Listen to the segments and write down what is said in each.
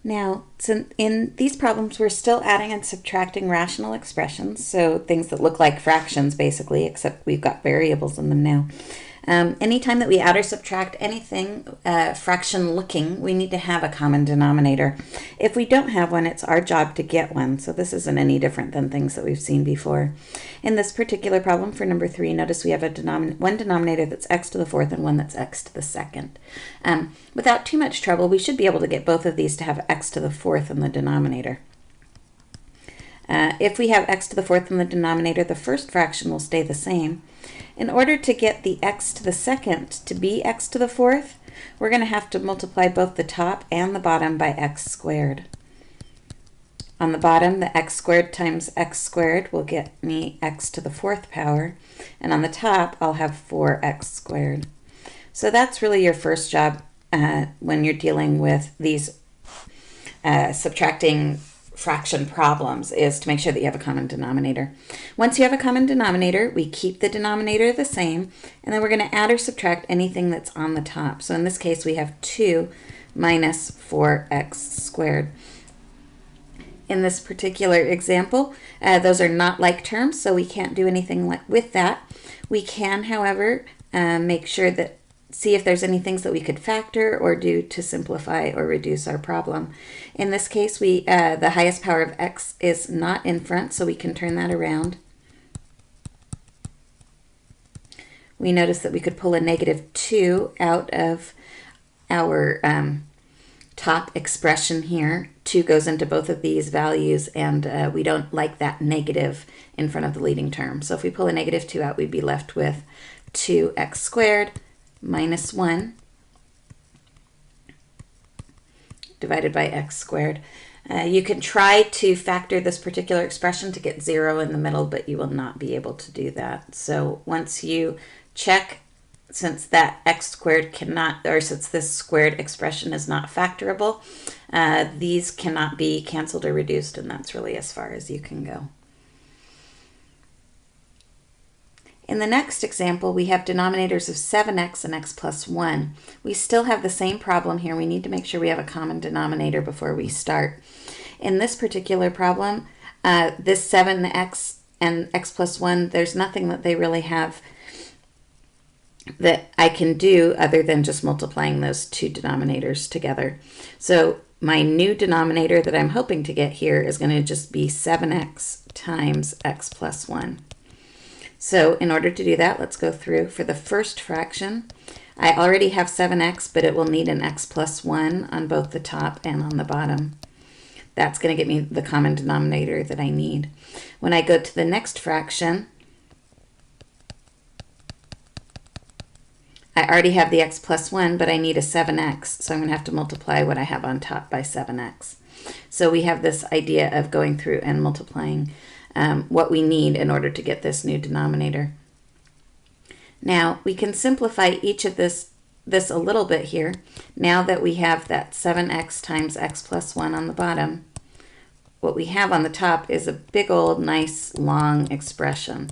Now, in these problems, we're still adding and subtracting rational expressions, so things that look like fractions, basically, except we've got variables in them now. Anytime that we add or subtract anything fraction looking, we need to have a common denominator. If we don't have one, it's our job to get one, so this isn't any different than things that we've seen before. In this particular problem for number 3, notice we have one denominator that's x to the 4th and one that's x to the 2nd. Without too much trouble, we should be able to get both of these to have x to the 4th in the denominator. If we have x to the 4th in the denominator, the first fraction will stay the same. In order to get the x to the 2nd to be x to the 4th, we're going to have to multiply both the top and the bottom by x squared. On the bottom, the x squared times x squared will get me x to the 4th power, and on the top, I'll have 4x squared. So that's really your first job when you're dealing with these subtracting fraction problems, is to make sure that you have a common denominator. Once you have a common denominator, we keep the denominator the same, and then we're going to add or subtract anything that's on the top. So in this case, we have 2 minus 4x squared. In this particular example, those are not like terms, so we can't do anything with that. We can, however, make sure that see if there's any things that we could factor or do to simplify or reduce our problem. In this case, the highest power of x is not in front, so we can turn that around. We notice that we could pull a -2 out of our top expression here. 2 goes into both of these values, and we don't like that negative in front of the leading term. So if we pull a -2 out, we'd be left with 2x squared minus 1 divided by x squared. You can try to factor this particular expression to get 0 in the middle, but you will not be able to do that. So once you check, since that x squared cannot, or since this squared expression is not factorable, these cannot be canceled or reduced, and that's really as far as you can go. In the next example, we have denominators of 7x and x plus 1. We still have the same problem here. We need to make sure we have a common denominator before we start. In this particular problem, this 7x and x plus 1, there's nothing that they really have that I can do other than just multiplying those two denominators together. So my new denominator that I'm hoping to get here is going to just be 7x times x plus 1. So in order to do that, let's go through. For the first fraction, I already have 7x, but it will need an x plus 1 on both the top and on the bottom. That's going to get me the common denominator that I need. When I go to the next fraction, I already have the x plus 1, but I need a 7x, so I'm going to have to multiply what I have on top by 7x. So we have this idea of going through and multiplying what we need in order to get this new denominator. Now, we can simplify each of this a little bit here. Now that we have that 7x times x plus 1 on the bottom, what we have on the top is a big old nice long expression.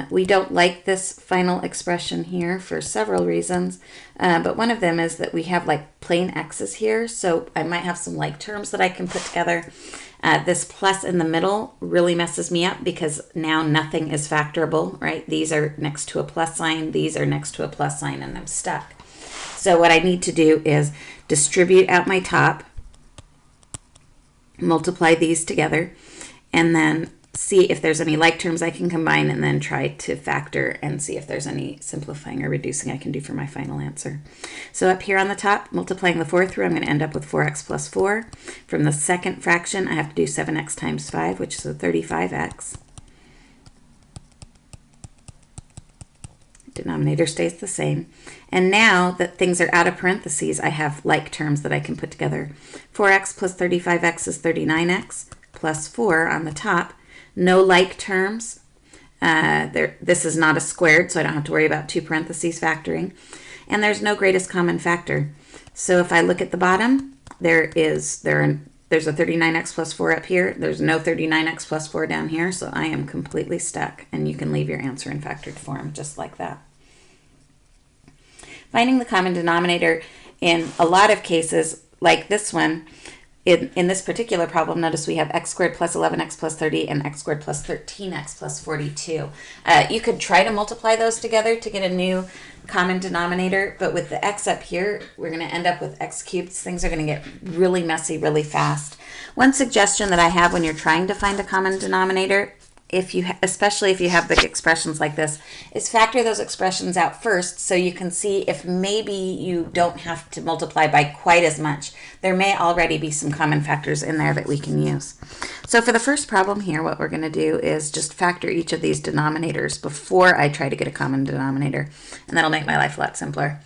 We don't like this final expression here for several reasons, but one of them is that we have like plain x's here, so I might have some like terms that I can put together. This plus in the middle really messes me up because now nothing is factorable, right? These are next to a plus sign, these are next to a plus sign, and I'm stuck. So what I need to do is distribute out my top, multiply these together, and then see if there's any like terms I can combine, and then try to factor and see if there's any simplifying or reducing I can do for my final answer. So up here on the top, multiplying the 4 through, I'm going to end up with 4x plus 4. From the second fraction, I have to do 7x times 5, which is a 35x. Denominator stays the same. And now that things are out of parentheses, I have like terms that I can put together. 4x plus 35x is 39x plus 4 on the top. No like terms. This is not a squared, so I don't have to worry about two parentheses factoring. And there's no greatest common factor. So if I look at the bottom, there's a 39x plus 4 up here. There's no 39x plus 4 down here, so I am completely stuck. And you can leave your answer in factored form just like that. Finding the common denominator in a lot of cases, like this one, in this particular problem, notice we have x squared plus 11x plus 30 and x squared plus 13x plus 42. You could try to multiply those together to get a new common denominator, but with the x up here, we're going to end up with x cubed. Things are going to get really messy really fast. One suggestion that I have when you're trying to find a common denominator, especially if you have big expressions like this, is factor those expressions out first so you can see if maybe you don't have to multiply by quite as much. There may already be some common factors in there that we can use. So for the first problem here, what we're going to do is just factor each of these denominators before I try to get a common denominator, and that'll make my life a lot simpler.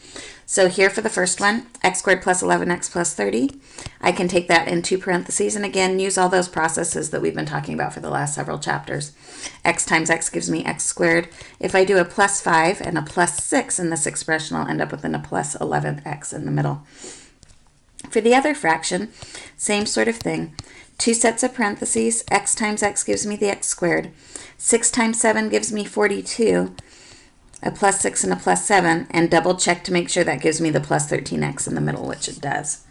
So here for the first one, x squared plus 11x plus 30. I can take that in 2 parentheses and again use all those processes that we've been talking about for the last several chapters. X times x gives me x squared. If I do a plus 5 and a plus 6 in this expression, I'll end up with a plus 11x in the middle. For the other fraction, same sort of thing. 2 sets of parentheses. X times x gives me the x squared. 6 times 7 gives me 42. A plus 6 and a plus 7, and double check to make sure that gives me the plus 13x in the middle, which it does.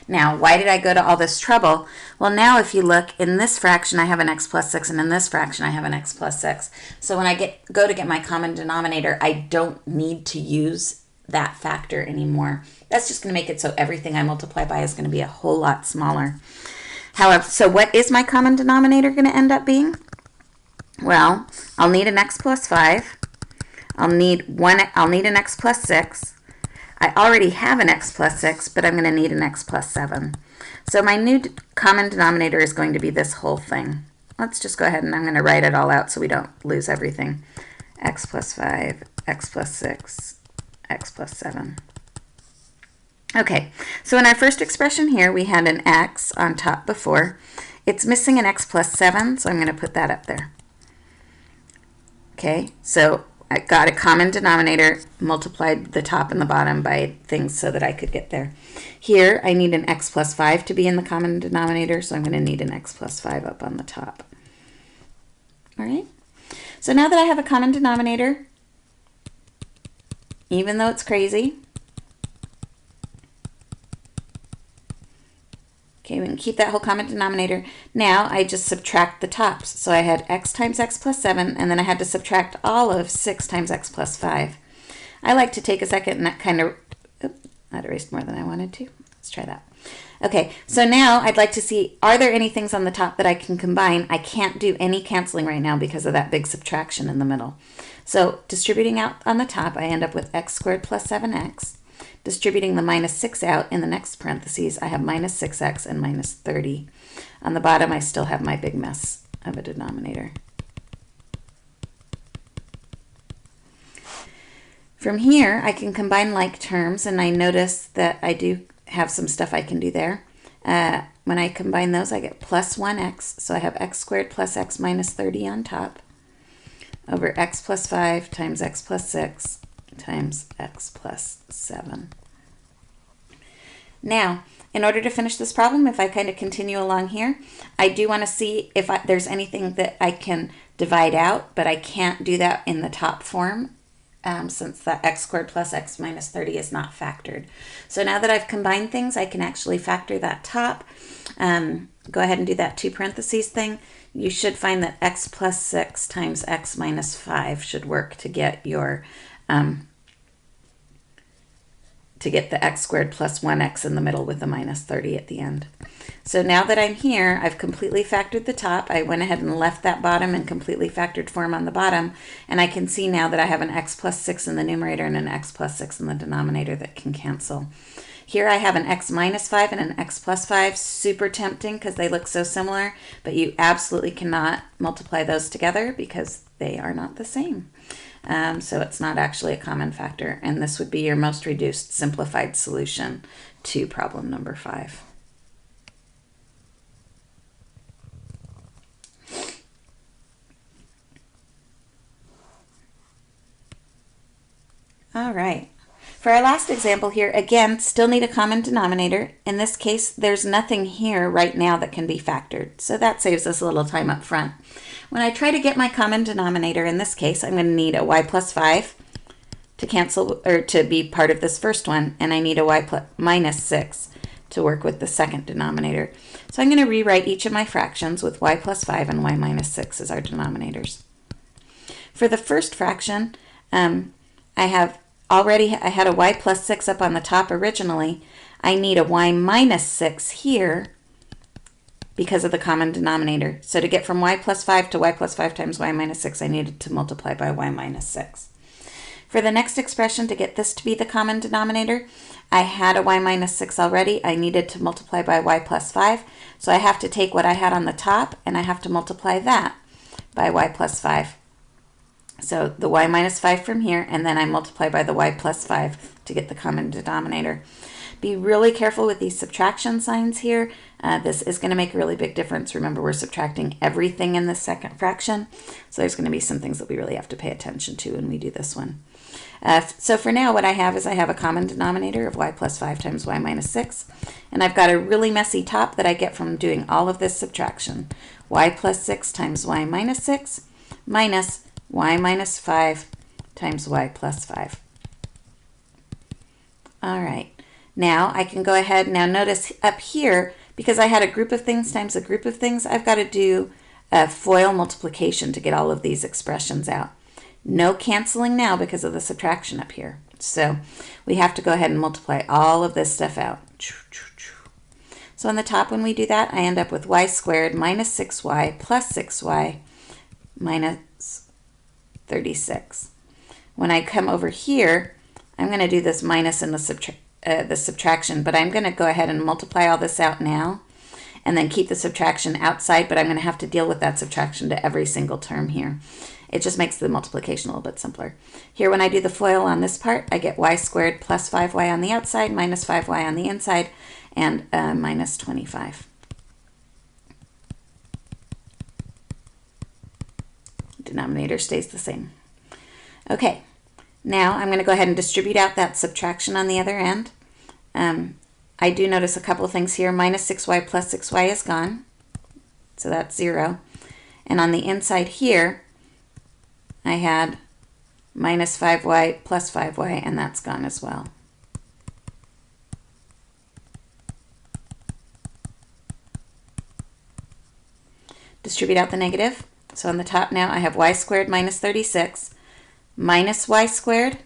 Now, why did I go to all this trouble? Well, now if you look, in this fraction I have an x plus 6, and in this fraction I have an x plus 6. So when I go to get my common denominator, I don't need to use that factor anymore. That's just going to make it so everything I multiply by is going to be a whole lot smaller. However, so what is my common denominator going to end up being? Well, I'll need an x plus 5. I'll need an x plus 6. I already have an x plus 6, but I'm going to need an x plus 7. So my new common denominator is going to be this whole thing. Let's just go ahead and I'm going to write it all out so we don't lose everything. X plus 5, x plus 6, x plus 7. Okay, so in our first expression here, we had an x on top before. It's missing an x plus 7, so I'm going to put that up there. Okay, so I got a common denominator, multiplied the top and the bottom by things so that I could get there. Here, I need an x plus 5 to be in the common denominator, so I'm going to need an x plus 5 up on the top. All right? So now that I have a common denominator, even though it's crazy, okay, we can keep that whole common denominator. Now I just subtract the tops. So I had x times x plus 7, and then I had to subtract all of 6 times x plus 5. I like to take a second and that kind of, oops, that erased more than I wanted to. Let's try that. Okay, so now I'd like to see, are there any things on the top that I can combine? I can't do any canceling right now because of that big subtraction in the middle. So distributing out on the top, I end up with x squared plus 7x. Distributing the minus 6 out in the next parentheses, I have minus 6x and minus 30. On the bottom, I still have my big mess of a denominator. From here, I can combine like terms, and I notice that I do have some stuff I can do there. When I combine those, I get plus 1x, so I have x squared plus x minus 30 on top, over x plus 5 times x plus 6 times x plus 7. Now, in order to finish this problem, if I kind of continue along here, I do want to see if there's anything that I can divide out, but I can't do that in the top form since the x squared plus x minus 30 is not factored. So now that I've combined things, I can actually factor that top. Go ahead and do that 2 parentheses thing. You should find that x plus 6 times x minus 5 should work to get your to get the x squared plus 1x in the middle with a minus 30 at the end. So now that I'm here, I've completely factored the top. I went ahead and left that bottom in completely factored form on the bottom, and I can see now that I have an x plus 6 in the numerator and an x plus 6 in the denominator that can cancel. Here I have an x minus 5 and an x plus 5. Super tempting because they look so similar, but you absolutely cannot multiply those together because they are not the same. So it's not actually a common factor, and this would be your most reduced simplified solution to problem number 5. All right. For our last example here, again, still need a common denominator. In this case, there's nothing here right now that can be factored, so that saves us a little time up front. When I try to get my common denominator, in this case, I'm going to need a y plus 5 to cancel or to be part of this first one, and I need a y plus minus 6 to work with the second denominator. So I'm going to rewrite each of my fractions with y plus 5 and y minus 6 as our denominators. For the first fraction, I had a y plus 6 up on the top originally. I need a y minus 6 here because of the common denominator. So to get from y plus 5 to y plus 5 times y minus 6, I needed to multiply by y minus 6. For the next expression, to get this to be the common denominator, I had a y minus 6 already. I needed to multiply by y plus 5. So I have to take what I had on the top and I have to multiply that by y plus 5. So the y minus 5 from here, and then I multiply by the y plus 5 to get the common denominator. Be really careful with these subtraction signs here. This is going to make a really big difference. Remember, we're subtracting everything in the second fraction. So there's going to be some things that we really have to pay attention to when we do this one. So for now, what I have is I have a common denominator of y plus 5 times y minus 6. And I've got a really messy top that I get from doing all of this subtraction. Y plus 6 times y minus 6 minus y minus 5 times y plus 5. All right. Now I can go ahead. Now notice up here, because I had a group of things times a group of things, I've got to do a FOIL multiplication to get all of these expressions out. No canceling now because of the subtraction up here. So we have to go ahead and multiply all of this stuff out. So on the top, when we do that, I end up with y squared minus 6y plus 6y minus 36. When I come over here, I'm going to do this minus in the subtraction, but I'm going to go ahead and multiply all this out now and then keep the subtraction outside, but I'm going to have to deal with that subtraction to every single term here. It just makes the multiplication a little bit simpler. Here, when I do the FOIL on this part, I get y squared plus 5y on the outside minus 5y on the inside and minus 25. Denominator stays the same. Okay, now I'm going to go ahead and distribute out that subtraction on the other end. I do notice a couple of things here. Minus 6y plus 6y is gone, so that's 0. And on the inside here, I had minus 5y plus 5y, and that's gone as well. Distribute out the negative. So on the top now, I have y squared minus 36 minus y squared,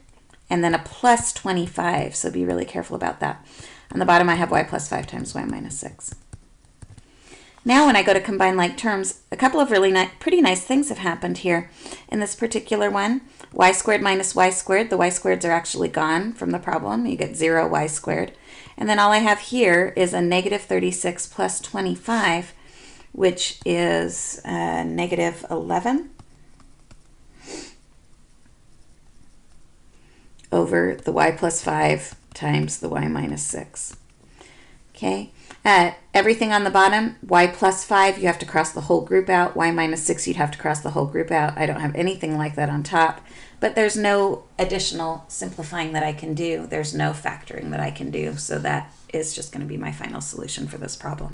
and then a plus 25. So be really careful about that. On the bottom, I have y plus 5 times y minus 6. Now when I go to combine like terms, a couple of really pretty nice things have happened here. In this particular one, y squared minus y squared, the y squareds are actually gone from the problem. You get 0 y squared. And then all I have here is a negative 36 plus 25, which is negative 11 over the y plus 5 times the y minus 6. Okay. Everything on the bottom, y plus 5, you have to cross the whole group out. Y minus 6, you'd have to cross the whole group out. I don't have anything like that on top, but there's no additional simplifying that I can do. There's no factoring that I can do, so that is just going to be my final solution for this problem.